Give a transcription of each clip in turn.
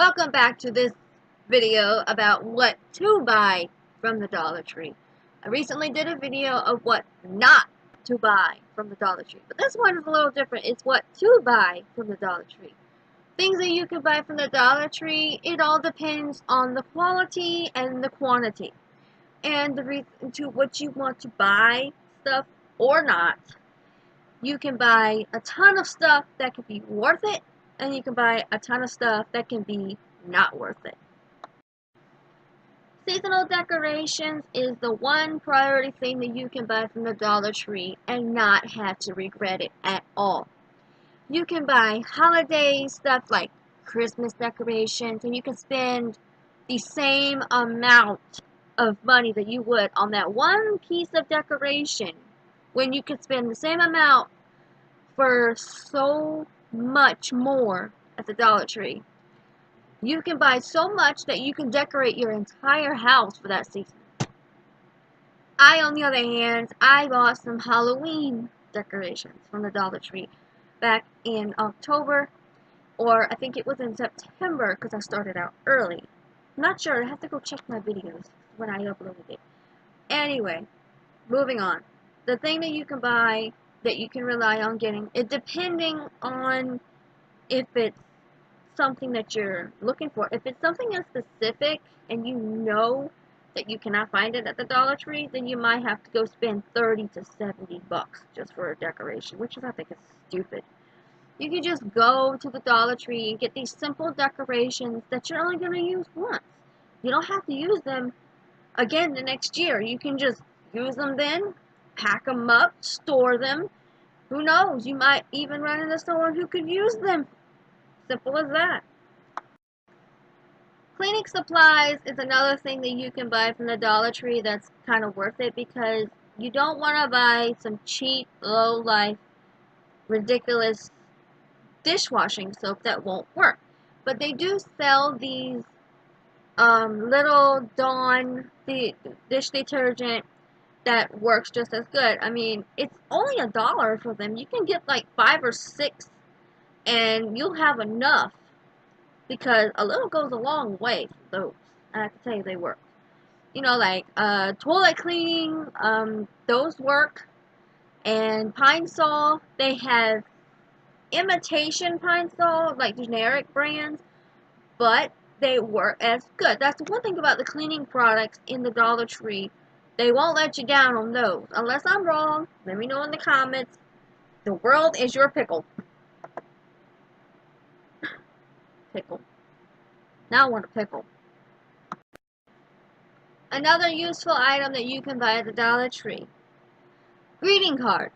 Welcome back to this video about what to buy from the Dollar Tree. I recently did a video of what not to buy from the Dollar Tree, but this one is a little different. It's what to buy from the Dollar Tree. Things that you can buy from the Dollar Tree, it all depends on the quality and the quantity. And the reason to what you want to buy stuff or not. You can buy a ton of stuff that could be worth it, and you can buy a ton of stuff that can be not worth it. Seasonal decorations is the one priority thing that you can buy from the Dollar Tree and not have to regret it at all. You can buy holiday stuff like Christmas decorations, and you can spend the same amount of money that you would on that one piece of decoration when you could spend the same amount for so much more at the Dollar Tree. You can buy so much that you can decorate your entire house for that season. On the other hand, I bought some Halloween decorations from the Dollar Tree back in October, or I think it was in September because I started out early. I'm not sure, I have to go check my videos when I uploaded it. Anyway, moving on. The thing that you can buy that you can rely on getting, it depending on if it's something that you're looking for. If it's something that's specific and you know that you cannot find it at the Dollar Tree, then you might have to go spend 30 to 70 bucks just for a decoration, which I think is stupid. You can just go to the Dollar Tree and get these simple decorations that you're only going to use once. You don't have to use them again the next year. You can just use them then, pack them up, store them. Who knows? You might even run into someone who could use them. Simple as that. Cleaning supplies is another thing that you can buy from the Dollar Tree that's kind of worth it, because you don't want to buy some cheap, low-life, ridiculous dishwashing soap that won't work. But they do sell these little Dawn dish detergent that works just as good. I mean, it's only $1 for them. You can get like 5 or 6 and you'll have enough, because a little goes a long way for those. And I can tell you they work. You know, like toilet cleaning, those work. And Pine Sol, they have imitation Pine Sol, like generic brands, but they work as good. That's the one thing about the cleaning products in the Dollar Tree. They won't let you down on those. Unless I'm wrong, let me know in the comments. The world is your pickle. Pickle. Now I want a pickle. Another useful item that you can buy at the Dollar Tree. Greeting cards.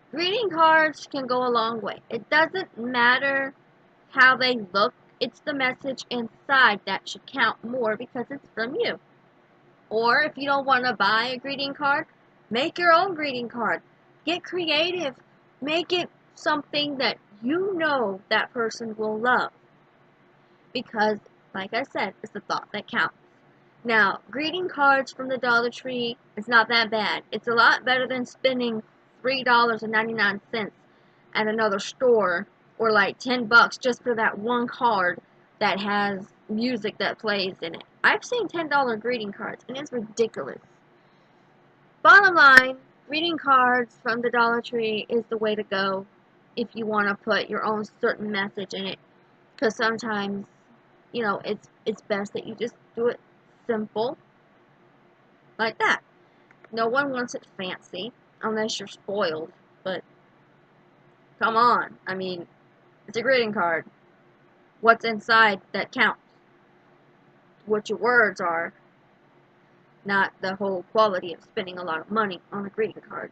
Greeting cards can go a long way. It doesn't matter how they look. It's the message inside that should count more, because it's from you. Or if you don't want to buy a greeting card, make your own greeting card. Get creative. Make it something that you know that person will love. Because, like I said, it's the thought that counts. Now, greeting cards from the Dollar Tree is not that bad. It's a lot better than spending $3.99 at another store, or like 10 bucks just for that one card that has music that plays in it. I've seen $10 greeting cards, and it's ridiculous. Bottom line, greeting cards from the Dollar Tree is the way to go if you want to put your own certain message in it. Because sometimes, you know, it's best that you just do it simple, like that. No one wants it fancy, unless you're spoiled, but come on. I mean, it's a greeting card. What's inside that counts. What your words are, not the whole quality of spending a lot of money on a greeting card.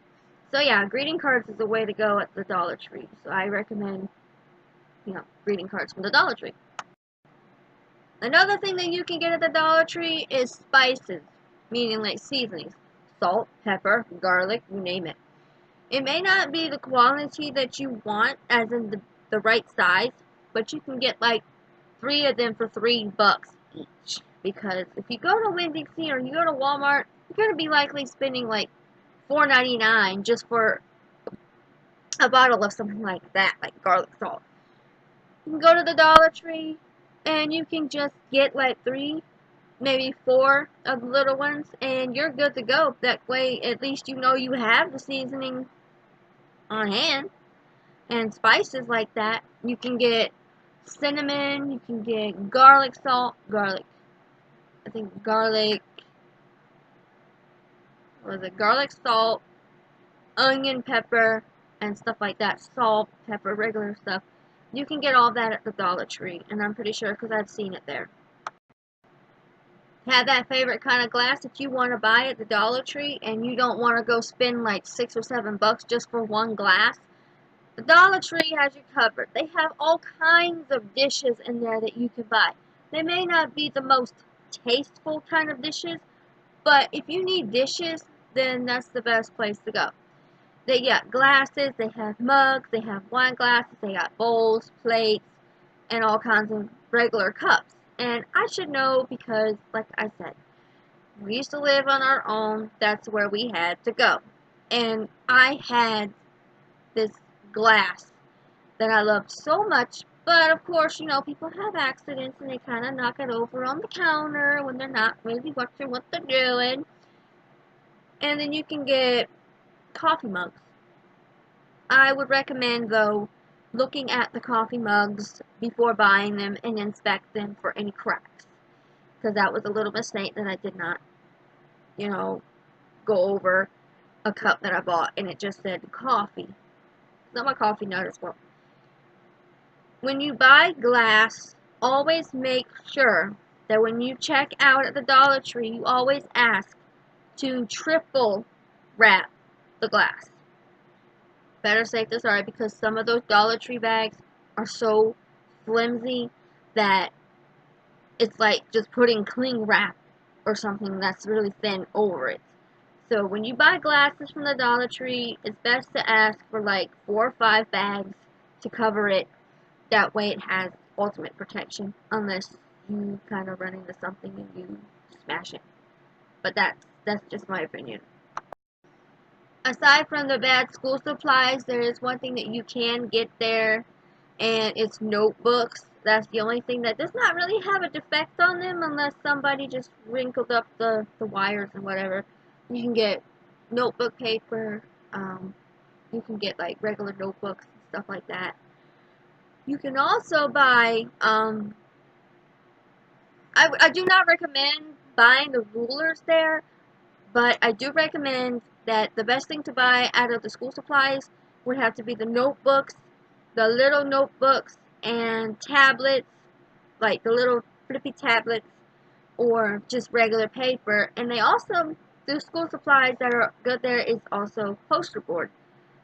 So yeah, greeting cards is the way to go at the Dollar Tree. So I recommend, you know, greeting cards from the Dollar Tree. Another thing that you can get at the Dollar Tree is spices, meaning like seasonings. Salt, pepper, garlic, you name it. It may not be the quality that you want, as in the right size, but you can get like 3 of them for $3 each. Because if you go to Winn-Dixie or you go to Walmart, you're going to be likely spending like $4.99 just for a bottle of something like that, like garlic salt. You can go to the Dollar Tree. and you can just get like 3, maybe 4 of the little ones, and you're good to go. That way, at least you know you have the seasoning on hand and spices like that. You can get cinnamon, you can get garlic salt, I think garlic, what was it, garlic salt, onion pepper, and stuff like that, salt, pepper, regular stuff. You can get all that at the Dollar Tree, and I'm pretty sure because I've seen it there. Have that favorite kind of glass that you want to buy at the Dollar Tree, and you don't want to go spend like $6 or $7 just for one glass. The Dollar Tree has you covered. They have all kinds of dishes in there that you can buy. They may not be the most tasteful kind of dishes, but if you need dishes, then that's the best place to go. They got glasses, they have mugs, they have wine glasses, they got bowls, plates, and all kinds of regular cups. And I should know because, like I said, we used to live on our own. That's where we had to go. And I had this glass that I loved so much, but of course, you know, people have accidents and they kind of knock it over on the counter when they're not really watching what they're doing. And then you can get coffee mugs. I would recommend, though, looking at the coffee mugs before buying them and inspect them for any cracks. Because that was a little mistake that I did not, you know, go over a cup that I bought and it just said coffee. It's not my coffee note as well. When you buy glass, always make sure that when you check out at the Dollar Tree, you always ask to triple wrap the glass. Better safe than sorry, because some of those Dollar Tree bags are so flimsy that it's like just putting cling wrap or something that's really thin over it. So when you buy glasses from the Dollar Tree, it's best to ask for like 4 or 5 bags to cover it. That way it has ultimate protection, unless you kind of run into something and you smash it. But that's just my opinion. Aside from the bad school supplies, there is one thing that you can get there, and it's notebooks. That's the only thing that does not really have a defect on them unless somebody just wrinkled up the wires and whatever. You can get notebook paper, you can get like regular notebooks and stuff like that. You can also buy, I do not recommend buying the rulers there, but I do recommend that the best thing to buy out of the school supplies would have to be the notebooks, the little notebooks, and tablets, like the little flippy tablets, or just regular paper. And they also, the school supplies that are good there is also poster board,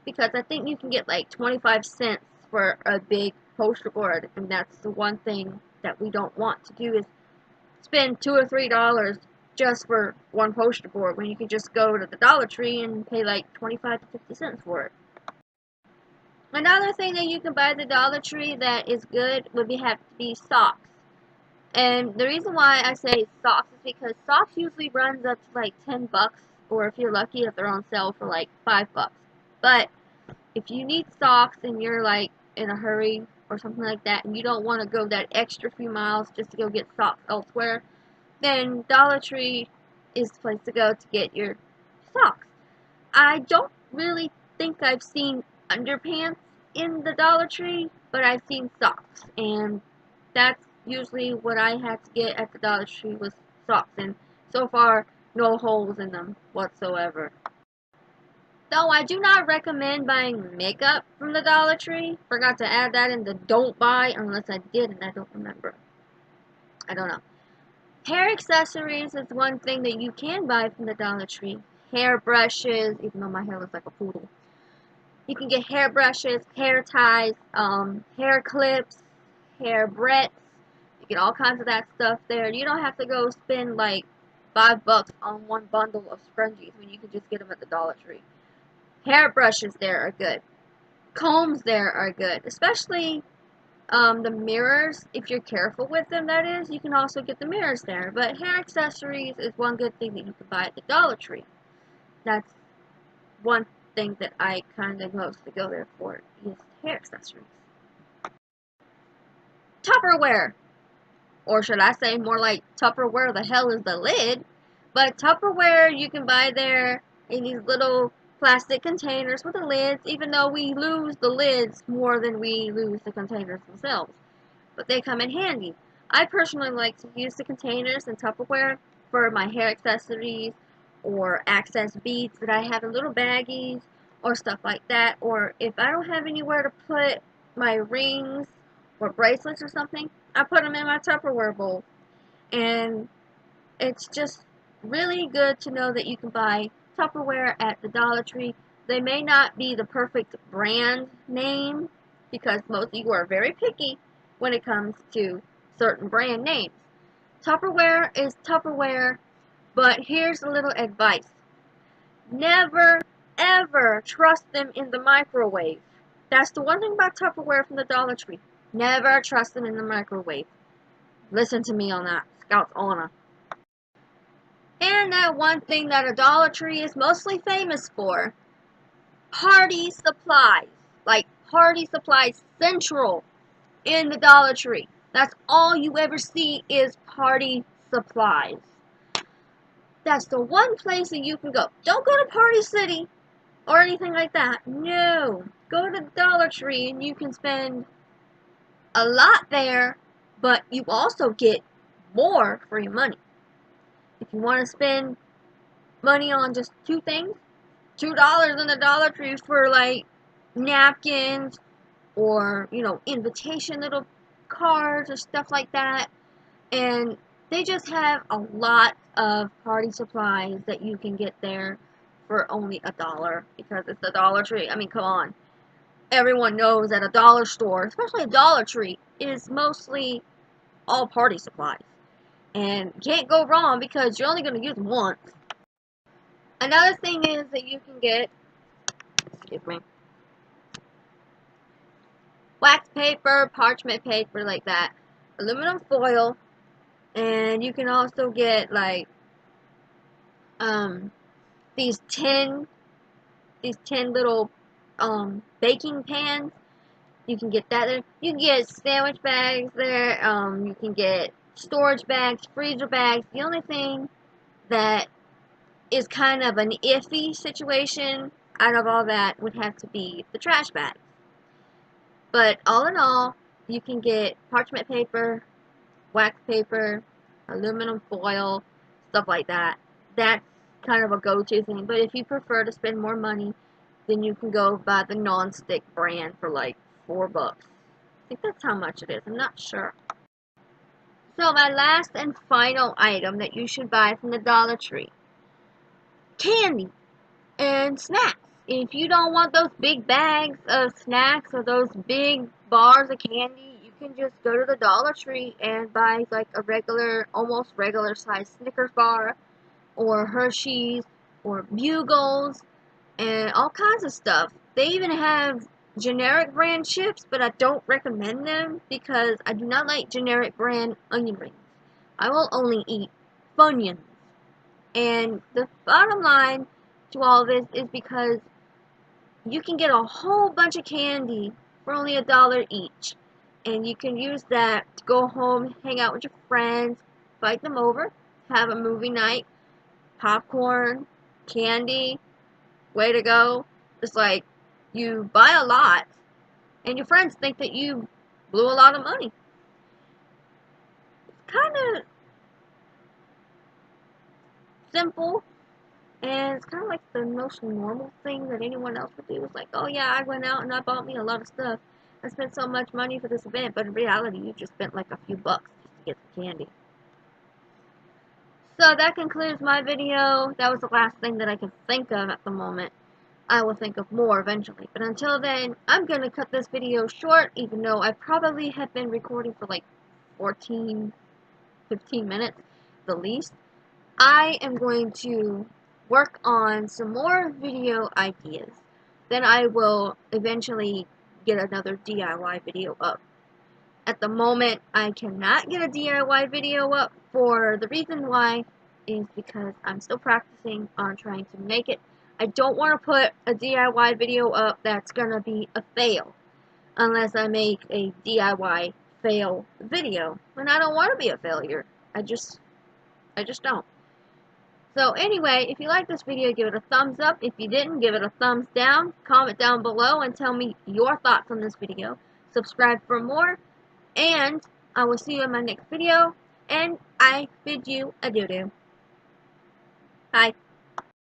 because I think you can get like 25 cents for a big poster board, and that's the one thing that we don't want to do is spend $2 or $3 just for one poster board when you can just go to the Dollar Tree and pay like 25 to 50 cents for it. Another thing that you can buy at the Dollar Tree that is good would have to be socks. And the reason why I say socks is because socks usually runs up to like $10, or if you're lucky, if they're on sale for like $5. But if you need socks and you're like in a hurry or something like that, and you don't want to go that extra few miles just to go get socks elsewhere, then Dollar Tree is the place to go to get your socks. I don't really think I've seen underpants in the Dollar Tree, but I've seen socks, and that's usually what I had to get at the Dollar Tree was socks, and so far, no holes in them whatsoever. Though I do not recommend buying makeup from the Dollar Tree. Forgot to add that in the don't buy, unless I did and I don't remember. I don't know. Hair accessories is one thing that you can buy from the Dollar Tree. Hair brushes, even though my hair looks like a poodle. You can get hair brushes, hair ties, hair clips, hair barrettes. You get all kinds of that stuff there. You don't have to go spend like $5 on one bundle of scrunchies when you can just get them at the Dollar Tree. Hair brushes there are good. Combs there are good, especially the mirrors, if you're careful with them, that is, you can also get the mirrors there. But hair accessories is one good thing that you can buy at the Dollar Tree. That's one thing that I kind of mostly go there for, is hair accessories. Tupperware. or should I say more like Tupperware, the hell is the lid? But Tupperware you can buy there in these little plastic containers with the lids, even though we lose the lids more than we lose the containers themselves. But they come in handy. I personally like to use the containers in Tupperware for my hair accessories or access beads that I have in little baggies or stuff like that. Or if I don't have anywhere to put my rings or bracelets or something, I put them in my Tupperware bowl. And it's just really good to know that you can buy Tupperware at the Dollar Tree. They may not be the perfect brand name because most of you are very picky when it comes to certain brand names. Tupperware is Tupperware, but here's a little advice. Never, ever trust them in the microwave. That's the one thing about Tupperware from the Dollar Tree. Never trust them in the microwave. Listen to me on that. Scout's honor. And that one thing that a Dollar Tree is mostly famous for, party supplies. Like Party Supplies Central in the Dollar Tree. That's all you ever see is party supplies. That's the one place that you can go. Don't go to Party City or anything like that. No. Go to the Dollar Tree and you can spend a lot there, but you also get more for your money. If you want to spend money on just two things, $2 in the Dollar Tree for like napkins or, invitation little cards or stuff like that. And they just have a lot of party supplies that you can get there for only $1 because it's the Dollar Tree. I mean, come on. Everyone knows that a dollar store, especially a Dollar Tree, is mostly all party supplies. And can't go wrong because you're only going to use them once. Another thing is that you can get, excuse me, wax paper, parchment paper like that, aluminum foil, and you can also get like these tin little baking pans. You can get that there. You can get sandwich bags there. You can get storage bags, freezer bags. The only thing that is kind of an iffy situation out of all that would have to be the trash bag. But all in all, you can get parchment paper, wax paper, aluminum foil, stuff like that. That's kind of a go-to thing. But if you prefer to spend more money, then you can go buy the non-stick brand for like $4. I think that's how much it is. I'm not sure. So my last and final item that you should buy from the Dollar Tree. Candy and snacks. If you don't want those big bags of snacks or those big bars of candy, you can just go to the Dollar Tree and buy like a regular, almost regular size Snickers bar or Hershey's or Bugles and all kinds of stuff. They even have generic brand chips, but I don't recommend them because I do not like generic brand onion rings. I will only eat Funyuns. And the bottom line to all this is because you can get a whole bunch of candy for only $1 each. And you can use that to go home, hang out with your friends, invite them over, have a movie night, popcorn, candy, way to go. It's like you buy a lot and your friends think that you blew a lot of money. It's kind of simple. And it's kind of like the most normal thing that anyone else would do. It's like, oh yeah, I went out and I bought me a lot of stuff. I spent so much money for this event, but in reality, you just spent like a few bucks just to get some candy. So that concludes my video. That was the last thing that I could think of at the moment. I will think of more eventually. But until then, I'm going to cut this video short, even though I probably have been recording for like 14, 15 minutes, the least. I am going to work on some more video ideas. Then I will eventually get another DIY video up. At the moment, I cannot get a DIY video up for the reason why is because I'm still practicing on trying to make it. I don't want to put a DIY video up that's going to be a fail unless I make a DIY fail video. And I don't want to be a failure. I just don't. So anyway, if you like this video, give it a thumbs up. If you didn't, give it a thumbs down. Comment down below and tell me your thoughts on this video. Subscribe for more. And I will see you in my next video. And I bid you adieu. Bye.